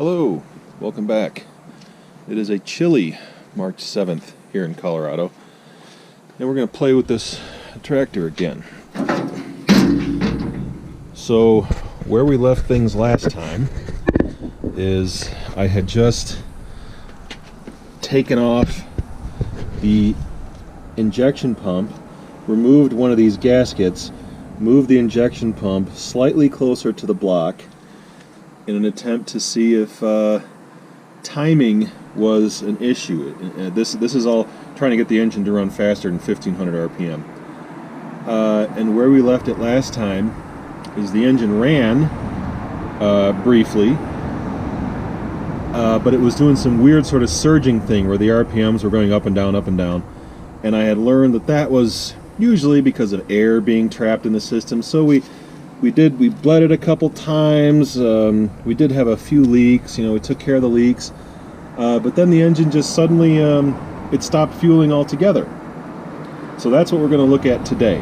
Hello, welcome back. It is a chilly March 7th here in Colorado, and we're going to play with this tractor again. So, where we left things last time is I had just taken off the injection pump, removed one of these gaskets, moved the injection pump slightly closer to the block in an attempt to see if timing was an issue. This is all trying to get the engine to run faster than 1500 RPM. And where we left it last time is the engine ran briefly, but it was doing some weird sort of surging thing where the RPMs were going up and down, and I had learned that that was usually because of air being trapped in the system. So we bled it a couple times. We did have a few leaks. We took care of the leaks, but then the engine just suddenly it stopped fueling altogether. So that's what we're going to look at today.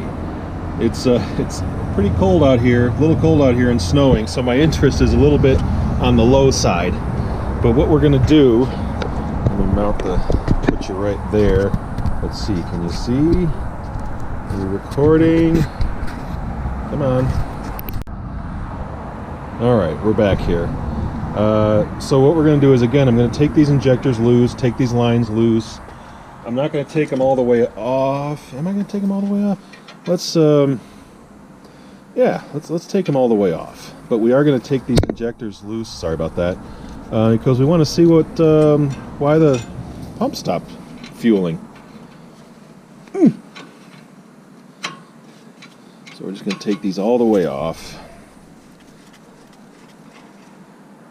It's pretty cold out here, a little cold out here and snowing, so my interest is a little bit on the low side. But what we're going to do, I'm going to put you right there. Let's see, can you see? Are you recording? Come on. Alright, we're back here. So what we're going to do is, again, I'm going to take these injectors loose, take these lines loose. I'm not going to take them all the way off. Am I going to take them all the way off? Let's take them all the way off. But we are going to take these injectors loose, sorry about that, because we want to see why the pump stopped fueling. So we're just going to take these all the way off.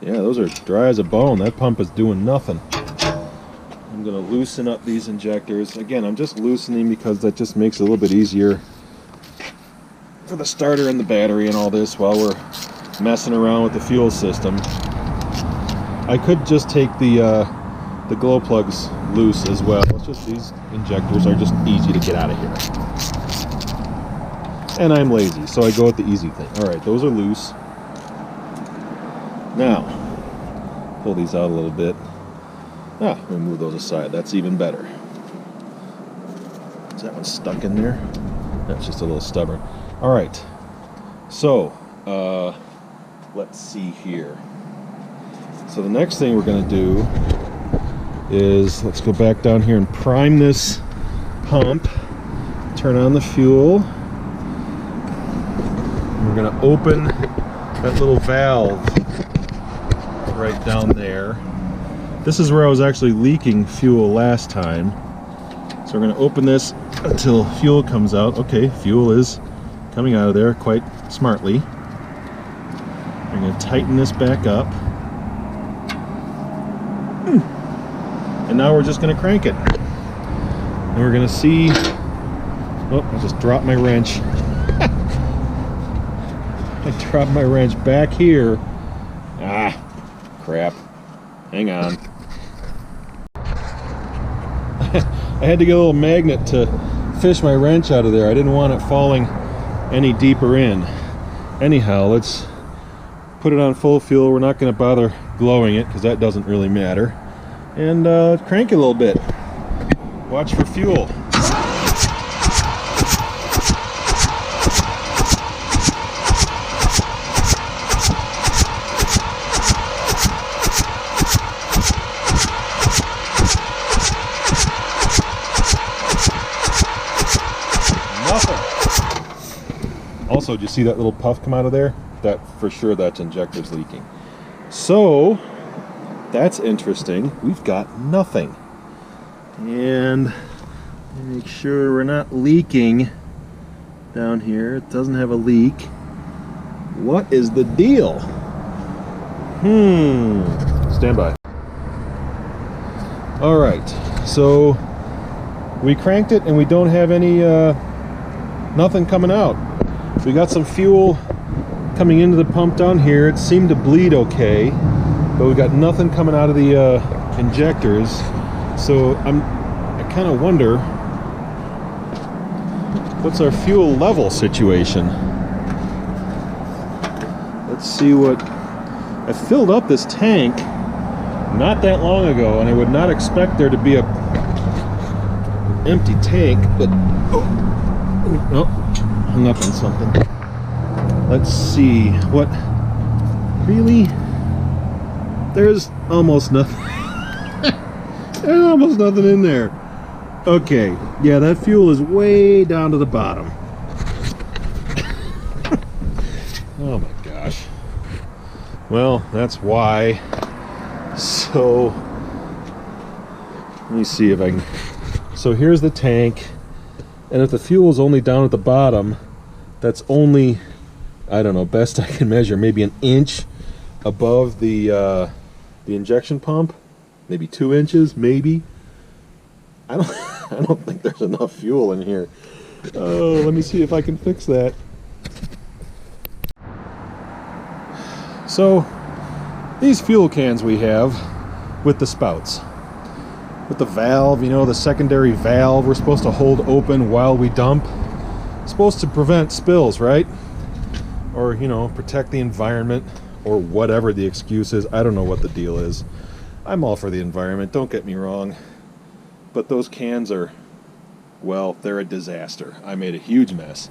Yeah, those are dry as a bone. That pump is doing nothing. I'm going to loosen up these injectors. Again, I'm just loosening because that just makes it a little bit easier for the starter and the battery and all this while we're messing around with the fuel system. I could just take the glow plugs loose as well. It's just these injectors are just easy to get out of here. And I'm lazy, so I go with the easy thing. Alright, those are loose. Now, pull these out a little bit. We'll move those aside. That's even better. Is that one stuck in there? That's just a little stubborn. Alright, so, let's see here. So the next thing we're going to do is, let's go back down here and prime this pump. Turn on the fuel. We're going to open that little valve right down there. This is where I was actually leaking fuel last time. So we're going to open this until fuel comes out. Okay, fuel is coming out of there quite smartly. We're going to tighten this back up. And now we're just going to crank it. And we're going to see... Oh, I just dropped my wrench. I dropped my wrench back here. Crap. Hang on. I had to get a little magnet to fish my wrench out of there. I didn't want it falling any deeper in. Anyhow, let's put it on full fuel. We're not going to bother glowing it because that doesn't really matter. And crank it a little bit. Watch for fuel. Also, do you see that little puff come out of there? That, for sure, that's injector's leaking. So, that's interesting. We've got nothing. And make sure we're not leaking down here. It doesn't have a leak. What is the deal? Stand by. Alright, so we cranked it and we don't have any, nothing coming out. We got some fuel coming into the pump down here. It seemed to bleed okay, but we got nothing coming out of the injectors. So I kind of wonder, what's our fuel level situation? Let's see what... I filled up this tank not that long ago, and I would not expect there to be a empty tank, but oh, hung up on something. Let's see, what, really? There's almost nothing. There's almost nothing in there. Okay, yeah, that fuel is way down to the bottom. Oh my gosh. Well, that's why. So, let me see if I can. So here's the tank, and if the fuel is only down at the bottom, that's only, I don't know, best I can measure, maybe an inch above the injection pump, maybe 2 inches, maybe. I don't think there's enough fuel in here. Oh, let me see if I can fix that. So, these fuel cans we have with the spouts, with the valve, you know, the secondary valve we're supposed to hold open while we dump. It's supposed to prevent spills, right? Or, you know, protect the environment, or whatever the excuse is. I don't know what the deal is. I'm all for the environment, don't get me wrong. But those cans are, well, they're a disaster. I made a huge mess.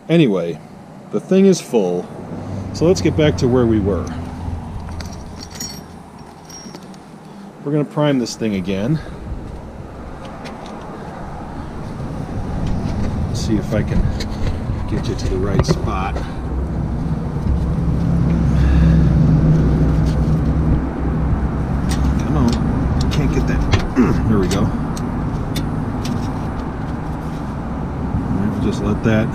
Anyway, the thing is full, so let's get back to where we were. We're going to prime this thing again. See if I can get you to the right spot. Come on, can't get that. There we go. Just let that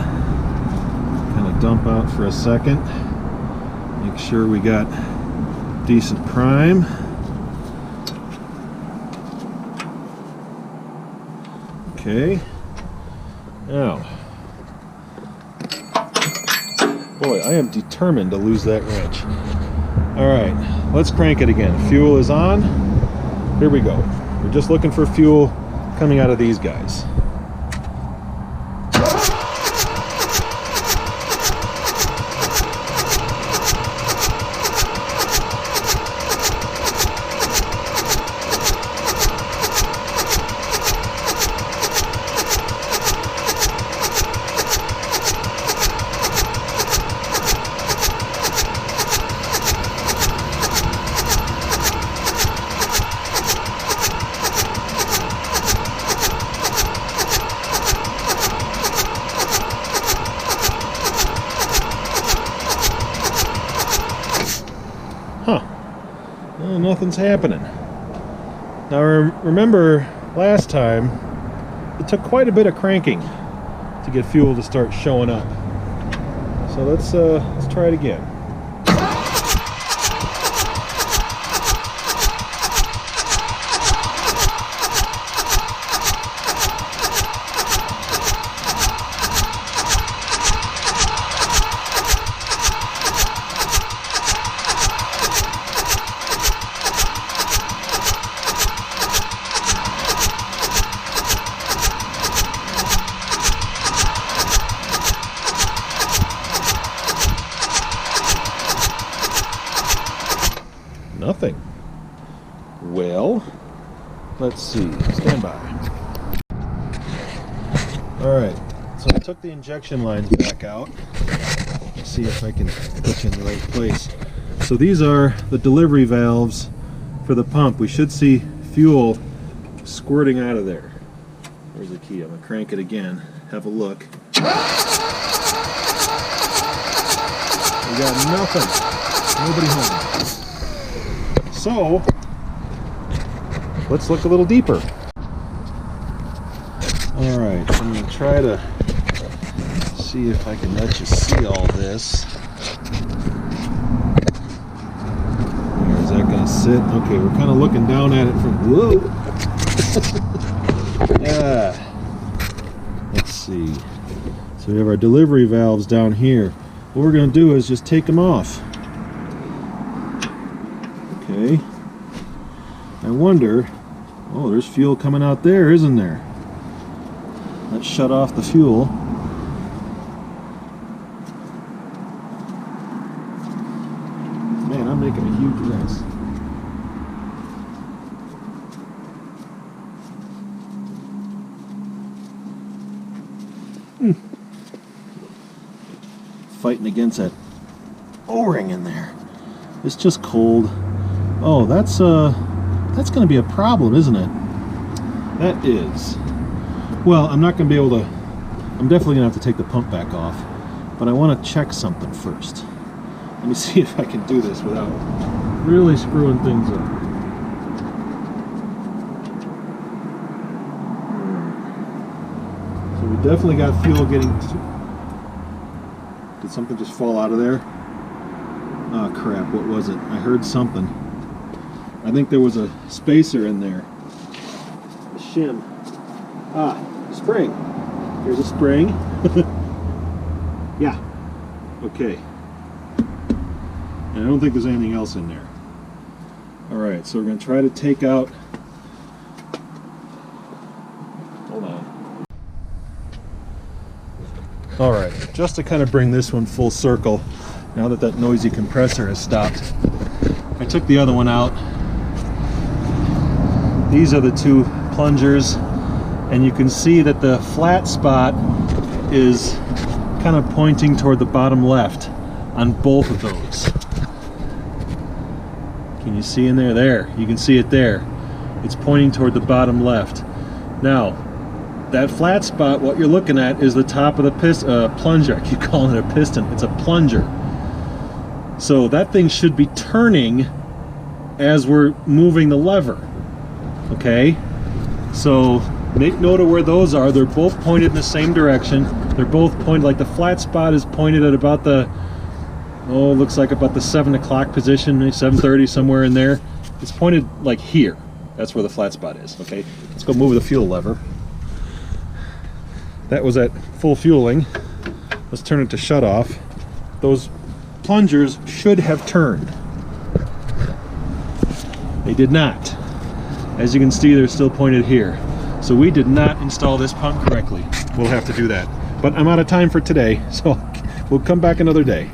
kind of dump out for a second. Make sure we got decent prime. Okay. Now, boy, I am determined to lose that wrench. All right, let's crank it again. Fuel is on. Here we go. We're just looking for fuel coming out of these guys. Well, nothing's happening. Now remember last time it took quite a bit of cranking to get fuel to start showing up. So let's try it again. Nothing. Well, let's see. Stand by. Alright, so I took the injection lines back out. Let's see if I can put you in the right place. So these are the delivery valves for the pump. We should see fuel squirting out of there. Where's the key? I'm going to crank it again. Have a look. We got nothing. Nobody home. So, let's look a little deeper. Alright, I'm going to try to see if I can let you see all this. Where is that going to sit? Okay, we're kind of looking down at it from... Whoa! Yeah. Let's see. So we have our delivery valves down here. What we're going to do is just take them off. Okay. I wonder, oh, there's fuel coming out there, isn't there? Let's shut off the fuel. Man, I'm making a huge mess. Fighting against that O-ring in there. It's just cold. Oh, that's going to be a problem, isn't it? That is. Well, I'm not going to be able to. I'm definitely going to have to take the pump back off, but I want to check something first. Let me see if I can do this without really screwing things up. So we definitely got fuel getting. Did something just fall out of there? Oh crap, what was it? I heard something. I think there was a spacer in there. A shim. Ah, spring. Here's a spring. Yeah. Okay. And I don't think there's anything else in there. Alright, so we're going to try to take out... Hold on. Alright, just to kind of bring this one full circle, now that that noisy compressor has stopped, I took the other one out. These are the two plungers, and you can see that the flat spot is kind of pointing toward the bottom left on both of those. Can you see in there? There, you can see it there. It's pointing toward the bottom left. Now, that flat spot, what you're looking at is the top of the plunger. I keep calling it a piston. It's a plunger. So that thing should be turning as we're moving the lever. Okay? So make note of where those are. They're both pointed in the same direction. They're both pointed, like the flat spot is pointed at about the, oh, looks like about the 7 o'clock position, 7:30, somewhere in there. It's pointed like here. That's where the flat spot is. Okay? Let's go move the fuel lever. That was at full fueling. Let's turn it to shut off. Those plungers should have turned. They did not. As you can see, they're still pointed here. So we did not install this pump correctly. We'll have to do that. But I'm out of time for today, so we'll come back another day.